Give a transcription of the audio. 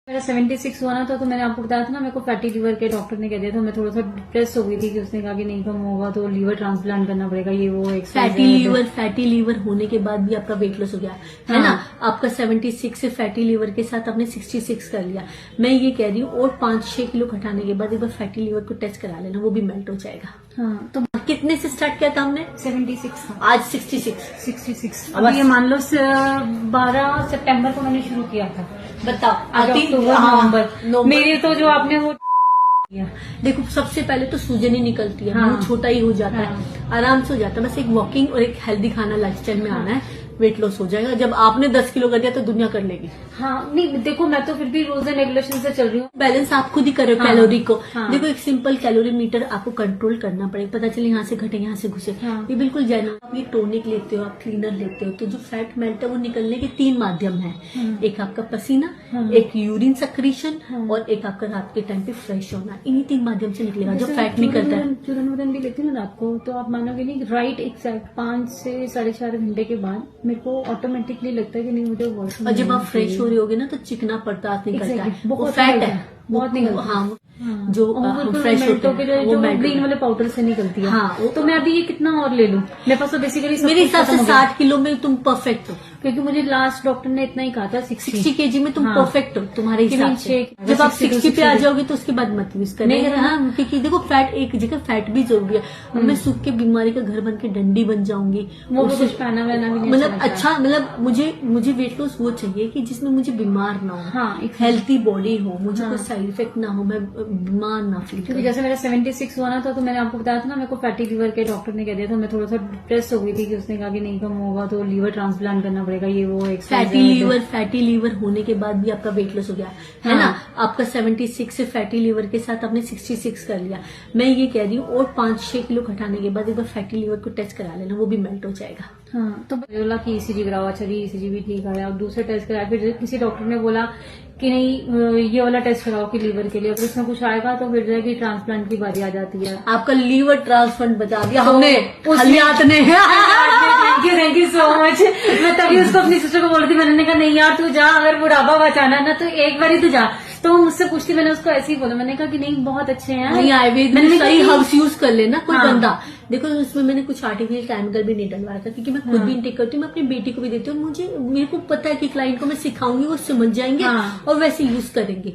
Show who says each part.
Speaker 1: मेरा 76 हुआ ना था, तो मैंने आपको बताया था ना, मेरे को फैटी लीवर के डॉक्टर ने कह दिया था। मैं थोड़ा सा डिप्रेस हो गई थी कि उसने कहा कि नहीं कम होगा तो लीवर ट्रांसप्लांट करना पड़ेगा, ये वो
Speaker 2: फैटी लीवर होने के बाद भी आपका वेट लॉस हो गया है ना। आपका 76 से फैटी लीवर के साथ आपने 66 कर लिया। मैं ये कह रही हूँ और 5-6 किलो घटाने के बाद एक बार फैटी लीवर को टेस्ट करा लेना, वो भी मेल्ट हो जाएगा।
Speaker 1: हाँ,
Speaker 2: तो कितने से स्टार्ट किया था हमने?
Speaker 1: 76
Speaker 2: आज 66।
Speaker 1: अब ये मान लो 12 सितंबर को मैंने शुरू किया था।
Speaker 2: बताओ
Speaker 1: अक्टूबर नवंबर मेरे तो जो आपने वो
Speaker 2: देखो, सबसे पहले तो सूजन ही निकलती है,
Speaker 1: हाँ।
Speaker 2: मुंह छोटा ही हो जाता है, आराम से हो जाता है। बस एक वॉकिंग और एक हेल्दी खाना लाइफस्टाइल में आना है, वेट लॉस हो जाएगा। जब आपने 10 किलो कर दिया तो दुनिया कर लेगी।
Speaker 1: हाँ, नहीं देखो, मैं तो फिर भी रोज रेगुलेशन से चल रही हूँ।
Speaker 2: बैलेंस आप खुद ही कर रहे हो।
Speaker 1: हाँ,
Speaker 2: कैलोरी को
Speaker 1: हाँ,
Speaker 2: देखो, एक सिंपल कैलोरी मीटर आपको कंट्रोल करना पड़ेगा। पता चले यहाँ से घटे यहाँ से घुसे,
Speaker 1: हाँ,
Speaker 2: ये बिल्कुल जेन्युइन। आप ये टोनिक लेते हो, आप क्लीनर लेते हो, तो जो फैट मेल्ट है वो निकलने के 3 माध्यम है। एक आपका पसीना, एक यूरिन सक्रीशन, और एक आपका रात के टाइम पे फ्रेश होना। इन्हीं 3 माध्यम से निकलेगा जो फैट निकलता है।
Speaker 1: चूरन वूरन भी लेती हूँ ना रात को, तो आप मानोगे नहीं, राइट एग्जैक्ट 5 से 4.5 घंटे के बाद मेरे को ऑटोमेटिकली लगता है कि नहीं मुझे वॉशरूम।
Speaker 2: और जब आप फ्रेश हो रहे होगे ना तो चिकना पड़ता निकलता है, वो
Speaker 1: बहुत
Speaker 2: फैट है,
Speaker 1: बहुत निकलता है।
Speaker 2: हाँ, जो फ्रेश होते हैं
Speaker 1: जो ग्रीन वाले पाउडर से निकलती है।
Speaker 2: हाँ,
Speaker 1: तो मैं अभी ये कितना और ले लूं? मेरे पास तो बेसिकली
Speaker 2: मेरे हिसाब से 60 किलो में तुम परफेक्ट हो,
Speaker 1: क्योंकि मुझे लास्ट डॉक्टर ने इतना ही कहा था
Speaker 2: 60 केजी में तुम
Speaker 1: हाँ,
Speaker 2: परफेक्ट हो तुम्हारे हिसाब से। जब आप 60 पे आ जाओगे तो उसके बाद मत यूज करना। हाँ, क्योंकि देखो फैट एक जगह फैट भी जरूरी है। मैं सूख के बीमारी का घर बन के डंडी बन जाऊंगी,
Speaker 1: वो कुछ पहना वहना भी नहीं,
Speaker 2: मतलब अच्छा, मतलब मुझे वेट लॉस वो चाहिए कि जिसमें मुझे बीमार ना हो,
Speaker 1: हाँ,
Speaker 2: हेल्थी बॉडी हो, मुझे कोई साइड इफेक्ट ना हो, मैं बीमार ना फील।
Speaker 1: क्योंकि जैसे मेरा 76 हुआ ना था, तो मैंने आपको बताया था ना, मेरे को फैटी लीवर के डॉक्टर ने कह दिया था। मैं थोड़ा सा डिप्रेस हो गई थी कि उसने कहा कि नहीं कम होगा तो लीवर ट्रांसप्लांट करना पड़ेगा, ये वो
Speaker 2: फैटी लीवर होने के बाद भी आपका वेट लॉस हो गया है ना। आपका 76 से फैटी लीवर के साथ आपने 66 कर लिया। मैं ये कह रही हूँ और 5-6 किलो घटाने के बाद एक बार फैटी लीवर को टेस्ट करा लेना, वो भी मेल्ट हो जाएगा।
Speaker 1: हाँ, तो बोला कि ईसीजी कराओ। अच्छा जी, ईसीजी भी ठीक आया। और दूसरा टेस्ट कराया, फिर किसी डॉक्टर ने बोला कि नहीं ये वाला टेस्ट कराओ कि लीवर के लिए, अगर उसमें कुछ आएगा तो फिर जाएगी ट्रांसप्लांट की बारी आ जाती है।
Speaker 2: आपका लीवर ट्रांसप्लांट बता दिया
Speaker 1: तो
Speaker 2: हमने, हलियात ने।
Speaker 1: Thank you so much. मैं तभी उसको अपनी सिस्टर को बोल रही थी, मैंने कहा नहीं यार तू जा, अगर बुढ़ापा बचाना ना तो एक बार ही तू जा। तो वो मुझसे पूछती, मैंने उसको ऐसे ही बोला, मैंने कहा कि नहीं बहुत अच्छे हैं,
Speaker 2: नहीं आयुर्वेद में सही हर्ब्स यूज कर लेना। कोई
Speaker 1: हाँ,
Speaker 2: बंदा देखो, उसमें मैंने कुछ आर्टिफिशियल केमिकल भी नहीं डलवाया था, क्योंकि मैं खुद भी इंटेक करती हूँ, मैं अपनी बेटी को भी देती हूँ। मेरे को पता है कि क्लाइंट को मैं सिखाऊंगी, वो समझ जाएंगे और वैसे यूज करेंगे।